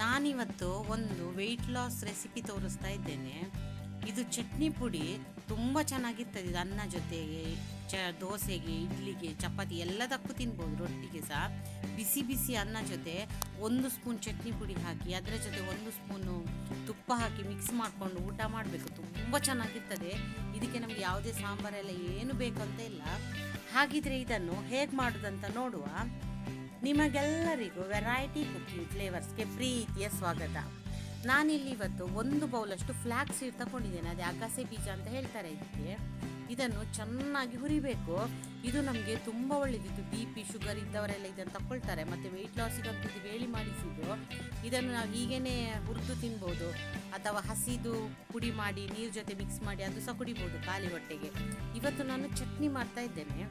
ನಾನಿವತ್ತು ಒಂದು weight loss recipe ತೋರಿಸ್ತಾ ಇದ್ದೇನೆ. ಇದು ಚಟ್ನಿ ಪುಡಿ ತುಂಬ ಚೆನ್ನಾಗಿರ್ತದೆ. ಇದು ಅನ್ನ ಜೊತೆಗೆ, ದೋಸೆಗೆ, ಇಡ್ಲಿಗೆ, ಚಪಾತಿ ಎಲ್ಲದಕ್ಕೂ ತಿನ್ಬೋದು. ರೊಟ್ಟಿಗೆ ಸಹ ಬಿಸಿ ಬಿಸಿ ಅನ್ನ ಜೊತೆ 1 ಸ್ಪೂನ್ ಚಟ್ನಿ ಪುಡಿ ಹಾಕಿ ಅದರ ಜೊತೆ 1 ಸ್ಪೂನು ತುಪ್ಪ ಹಾಕಿ ಮಿಕ್ಸ್ ಮಾಡಿಕೊಂಡು ಊಟ ಮಾಡಬೇಕು. ತುಂಬ ಚೆನ್ನಾಗಿರ್ತದೆ. ಇದಕ್ಕೆ ನಮಗೆ ಯಾವುದೇ ಸಾಂಬಾರೆಲ್ಲ ಏನು ಬೇಕಂತ ಇಲ್ಲ. ಹಾಗಿದ್ರೆ ಇದನ್ನು ಹೇಗೆ ಮಾಡೋದಂತ ನೋಡುವ. ನಿಮಗೆಲ್ಲರಿಗೂ ವೆರೈಟಿ ಕುಕಿಂಗ್ ಫ್ಲೇವರ್ಸ್ಗೆ ಪ್ರೀತಿಯ ಸ್ವಾಗತ. ನಾನಿಲ್ಲಿ ಇವತ್ತು 1 ಬೌಲಷ್ಟು ಫ್ಲ್ಯಾಕ್ಸ್ ಸೀಡ್ ತಗೊಂಡಿದ್ದೇನೆ. ಅದೇ ಅಗಸೆ ಬೀಜ ಅಂತ ಹೇಳ್ತಾರೆ ಇದಕ್ಕೆ. ಇದನ್ನು ಚೆನ್ನಾಗಿ ಹುರಿಬೇಕು. ಇದು ನಮಗೆ ತುಂಬ ಒಳ್ಳೆಯದಿತ್ತು. BP ಶುಗರ್ ಇದ್ದವರೆಲ್ಲ ಇದನ್ನು ತಗೊಳ್ತಾರೆ. ಮತ್ತು ವೆಯ್ಟ್ ಲಾಸಿಗಂತೂ ಇದು ಬೇಳಿ ಮಾಡಿಸಿದ್ದು. ಇದನ್ನು ನಾವು ಹೀಗೇ ಹುರಿದು ತಿನ್ಬೋದು, ಅಥವಾ ಹಸಿದು ಪುಡಿ ಮಾಡಿ ನೀರು ಜೊತೆ ಮಿಕ್ಸ್ ಮಾಡಿ ಅದು ಸಹ ಕುಡಿಬೋದು ಖಾಲಿ ಹೊಟ್ಟೆಗೆ. ಇವತ್ತು ನಾನು ಚಟ್ನಿ ಮಾಡ್ತಾ ಇದ್ದೇನೆ.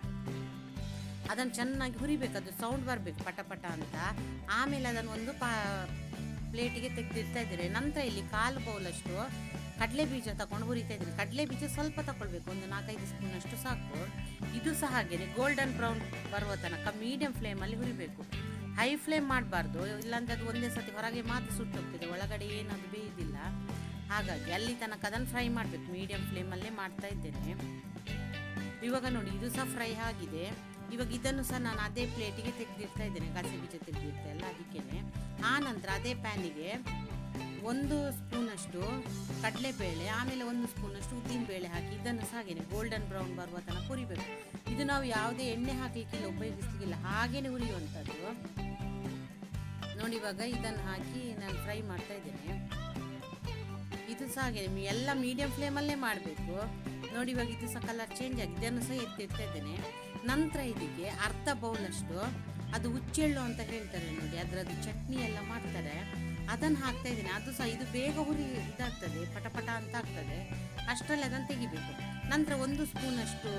ಅದನ್ನು ಚೆನ್ನಾಗಿ ಹುರಿಬೇಕು, ಅದು ಸೌಂಡ್ ಬರಬೇಕು ಪಟ ಪಟ ಅಂತ. ಆಮೇಲೆ ಅದನ್ನು ಒಂದು ಪ್ಲೇಟಿಗೆ ತೆಗೆದಿಡ್ತಾ ಇದ್ದೇನೆ. ನಂತರ ಇಲ್ಲಿ 1/4 ಬೌಲಷ್ಟು ಕಡಲೆ ಬೀಜ ತಗೊಂಡು ಹುರಿತಾ ಇದ್ದೀನಿ. ಕಡಲೆ ಬೀಜ ಸ್ವಲ್ಪ ತಗೊಳ್ಬೇಕು, ಒಂದು 4-5 ಸ್ಪೂನಷ್ಟು ಸಾಕು. ಇದು ಸಹ ಹಾಗೆಯೇ ಗೋಲ್ಡನ್ ಬ್ರೌನ್ ಬರುವ ತನಕ ಮೀಡಿಯಂ ಫ್ಲೇಮಲ್ಲಿ ಹುರಿಬೇಕು. ಹೈ ಫ್ಲೇಮ್ ಮಾಡಬಾರ್ದು, ಇಲ್ಲಾಂದರೆ ಅದು ಒಂದೇ ಸತಿ ಹೊರಗೆ ಮಾತ್ರ ಸುಟ್ಟೋಗ್ತದೆ, ಒಳಗಡೆ ಏನದು ಬೇಯೋದಿಲ್ಲ. ಹಾಗಾಗಿ ಅಲ್ಲಿ ತನಕ ಅದನ್ನು ಫ್ರೈ ಮಾಡಬೇಕು. ಮೀಡಿಯಂ ಫ್ಲೇಮಲ್ಲೇ ಮಾಡ್ತಾ ಇದ್ದೇನೆ. ಇವಾಗ ನೋಡಿ, ಇದು ಸಹ ಫ್ರೈ ಆಗಿದೆ. ಇವಾಗ ಇದನ್ನು ಸಹ ನಾನು ಅದೇ ಪ್ಲೇಟಿಗೆ ತೆಗೆದಿರ್ತಾ ಇದ್ದೇನೆ, ಗಸೆ ಬೀಜ ತೆಗೆದಿರ್ತಾ ಇಲ್ಲ ಅದಕ್ಕೇನೆ. ಆ ನಂತರ ಅದೇ ಪ್ಯಾನಿಗೆ 1 ಸ್ಪೂನಷ್ಟು ಕಡಲೆಬೇಳೆ, ಆಮೇಲೆ 1 ಸ್ಪೂನಷ್ಟು ಉದ್ದಿನಬೇಳೆ ಹಾಕಿ ಇದನ್ನು ಸಹ ಹಾಗೇನೆ ಗೋಲ್ಡನ್ ಬ್ರೌನ್ ಬರುವ ತನಕ ಹುರಿಬೇಕು. ಇದು ನಾವು ಯಾವುದೇ ಎಣ್ಣೆ ಹಾಕಲಿಕ್ಕಿಲ್ಲ, ಉಪಯೋಗಿಸ್ಲಿಕ್ಕಿಲ್ಲ, ಹಾಗೇನೆ ಹುರಿಯುವಂಥದ್ದು. ನೋಡಿ, ಇವಾಗ ಇದನ್ನು ಹಾಕಿ ನಾನು ಫ್ರೈ ಮಾಡ್ತಾ ಇದ್ದೇನೆ. ಇದು ಸಹ ಹಾಗೇನೆ ಎಲ್ಲ ಮೀಡಿಯಂ ಫ್ಲೇಮಲ್ಲೇ ಮಾಡಬೇಕು. ನೋಡಿ, ಇವಾಗ ಇದು ಸಹ ಕಲರ್ ಚೇಂಜ್ ಆಗಿದೆ. ಇದನ್ನು ಸಹ ಎತ್ತಿಡ್ತಾ ಇದ್ದೇನೆ. ನಂತರ ಇದಕ್ಕೆ ಅರ್ಧ ಬೌಲಷ್ಟು ಅದು ಹುಚ್ಚೆಳ್ಳು ಅಂತ ಹೇಳ್ತಾರೆ ನೋಡಿ, ಅದರದ್ದು ಚಟ್ನಿ ಎಲ್ಲ ಮಾಡ್ತಾರೆ, ಅದನ್ನು ಹಾಕ್ತಾ ಇದ್ದೀನಿ. ಅದು ಸಹ ಇದು ಬೇಗ ಇದಾಗ್ತದೆ, ಪಟಪಟ ಅಂತ ಆಗ್ತದೆ. ಅಷ್ಟರಲ್ಲಿ ಅದನ್ನು ತೆಗಿಬೇಕು. ನಂತರ 1 ಸ್ಪೂನಷ್ಟು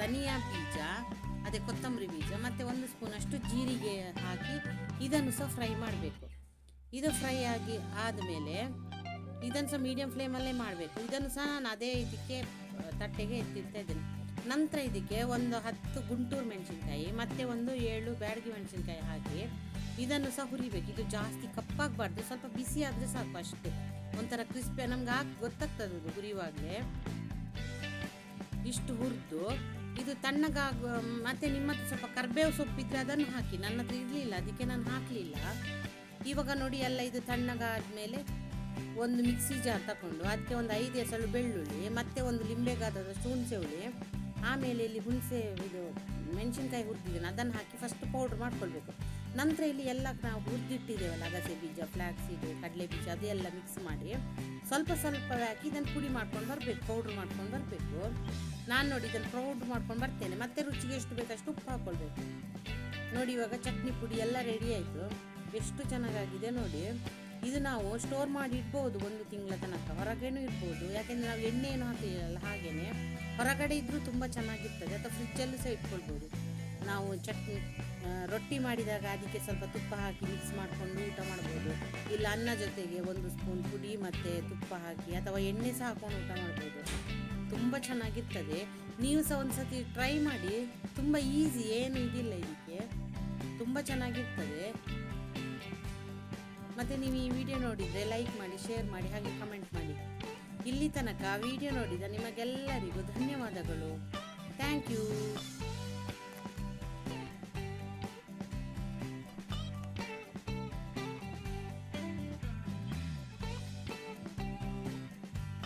ಧನಿಯಾ ಬೀಜ, ಅದೇ ಕೊತ್ತಂಬರಿ ಬೀಜ, ಮತ್ತು 1 ಸ್ಪೂನಷ್ಟು ಜೀರಿಗೆ ಹಾಕಿ ಇದನ್ನು ಸಹ ಫ್ರೈ ಮಾಡಬೇಕು. ಇದು ಫ್ರೈ ಆಗಿ ಆದಮೇಲೆ ಇದನ್ನು ಸಹ ಮೀಡಿಯಂ ಫ್ಲೇಮಲ್ಲೇ ಮಾಡಬೇಕು. ಇದನ್ನು ಸಹ ನಾನು ಅದೇ ಇದಕ್ಕೆ ತಟ್ಟೆಗೆ ಎತ್ತಿಡ್ತಾ ಇದ್ದೇನೆ. ನಂತರ ಇದಕ್ಕೆ ಒಂದು 10 ಗುಂಟೂರು ಮೆಣಸಿನ್ಕಾಯಿ ಮತ್ತು 7 ಬ್ಯಾಡಗಿ ಮೆಣಸಿನ್ಕಾಯಿ ಹಾಕಿ ಇದನ್ನು ಸಹ ಹುರಿಬೇಕು. ಇದು ಜಾಸ್ತಿ ಕಪ್ಪಾಗಬಾರ್ದು, ಸ್ವಲ್ಪ ಬಿಸಿ ಆದರೆ ಸಾಕು, ಅಷ್ಟೇ. ಒಂಥರ ಕ್ರಿಸ್ಪಿ ನಮ್ಗೆ ಗೊತ್ತಾಗ್ತದೆ ಅದು ಹುರಿಯುವಾಗಲೇ. ಇಷ್ಟು ಹುರಿದು ಇದು ಮತ್ತು ನಿಮ್ಮ ಹತ್ರ ಸ್ವಲ್ಪ ಕರ್ಬೇವು ಸೊಪ್ಪಿದ್ರೆ ಅದನ್ನು ಹಾಕಿ. ನನ್ನ ಹತ್ರ ಇರಲಿಲ್ಲ, ಅದಕ್ಕೆ ನಾನು ಹಾಕಲಿಲ್ಲ. ಇವಾಗ ನೋಡಿ, ಎಲ್ಲ ಇದು ತಣ್ಣಗಾದ್ಮೇಲೆ ಒಂದು ಮಿಕ್ಸಿ ಜಾರ್ ತಗೊಂಡು ಅದಕ್ಕೆ ಒಂದು 5 ಎಸಳು ಬೆಳ್ಳುಳ್ಳಿ, ಮತ್ತು ಒಂದು ಲಿಂಬೆಗಾದದಷ್ಟು ಹುಣಸೆ ಹುಳಿ, ಆಮೇಲೆ ಇಲ್ಲಿ ಇದು ಮೆಣಸಿನ್ಕಾಯಿ ಹುರಿದಿದ್ದೇನೆ ಅದನ್ನು ಹಾಕಿ ಫಸ್ಟ್ ಪೌಡ್ರ್ ಮಾಡ್ಕೊಳ್ಬೇಕು. ನಂತರ ಇಲ್ಲಿ ಎಲ್ಲ ನಾವು ಹುರಿದಿಟ್ಟಿದ್ದೇವಲ್ಲ, ಅಗಸೆ ಬೀಜ, ಫ್ಲ್ಯಾಕ್ಸ್ ಸೀಡ್, ಕಡಲೆ ಬೀಜ, ಅದೆಲ್ಲ ಮಿಕ್ಸ್ ಮಾಡಿ ಸ್ವಲ್ಪ ಸ್ವಲ್ಪವೇ ಹಾಕಿ ಇದನ್ನು ಪುಡಿ ಮಾಡ್ಕೊಂಡು ಬರಬೇಕು, ಪೌಡ್ರ್ ಮಾಡ್ಕೊಂಡು ಬರಬೇಕು. ನಾನು ನೋಡಿ ಇದನ್ನು ಪೌಡ್ರ್ ಮಾಡ್ಕೊಂಡು ಬರ್ತೇನೆ. ಮತ್ತು ರುಚಿಗೆ ಎಷ್ಟು ಬೇಕಷ್ಟು ಉಪ್ಪು ಹಾಕ್ಕೊಳ್ಬೇಕು. ನೋಡಿ, ಇವಾಗ ಚಟ್ನಿ ಪುಡಿ ಎಲ್ಲ ರೆಡಿ ಆಯಿತು. ಎಷ್ಟು ಚೆನ್ನಾಗಾಗಿದೆ ನೋಡಿ. ಇದು ನಾವು ಸ್ಟೋರ್ ಮಾಡಿ ಇಡ್ಬೋದು 1 ತಿಂಗಳ ತನಕ, ಹೊರಗೇನೂ ಇಡ್ಬೋದು. ಯಾಕೆಂದರೆ ನಾವು ಎಣ್ಣೆಯನ್ನು ಹಾಕಲಿಲ್ಲ, ಹಾಗೆಯೇ ಹೊರಗಡೆ ಇದ್ದರೂ ತುಂಬ ಚೆನ್ನಾಗಿರ್ತದೆ. ಅಥವಾ ಫ್ರಿಜ್ಜಲ್ಲೂ ಸಹ ಇಟ್ಕೊಳ್ಬೋದು. ನಾವು ಚಟ್ನಿ ರೊಟ್ಟಿ ಮಾಡಿದಾಗ ಅದಕ್ಕೆ ಸ್ವಲ್ಪ ತುಪ್ಪ ಹಾಕಿ ಮಿಕ್ಸ್ ಮಾಡಿಕೊಂಡು ಊಟ ಮಾಡ್ಬೋದು. ಇಲ್ಲ ಅನ್ನ ಜೊತೆಗೆ 1 ಸ್ಪೂನ್ ಪುಡಿ ಮತ್ತು ತುಪ್ಪ ಹಾಕಿ, ಅಥವಾ ಎಣ್ಣೆ ಸಹ ಹಾಕೊಂಡು ಊಟ ಮಾಡ್ಬೋದು. ತುಂಬ ಚೆನ್ನಾಗಿರ್ತದೆ. ನೀವು ಸಹ ಒಂದು ಸತಿ ಟ್ರೈ ಮಾಡಿ. ತುಂಬ ಈಸಿ, ಏನು ಇದಿಲ್ಲ ಇದಕ್ಕೆ, ತುಂಬ ಚೆನ್ನಾಗಿರ್ತದೆ. ಮತ್ತು ನೀವು ಈ ವಿಡಿಯೋ ನೋಡಿದರೆ ಲೈಕ್ ಮಾಡಿ, ಶೇರ್ ಮಾಡಿ, ಹಾಗೆ ಕಮೆಂಟ್ ಮಾಡಿ. ಇಲ್ಲಿ ತನಕ ವಿಡಿಯೋ ನೋಡಿದ ನಿಮಗೆಲ್ಲರಿಗೂ ಧನ್ಯವಾದಗಳು. Thank you.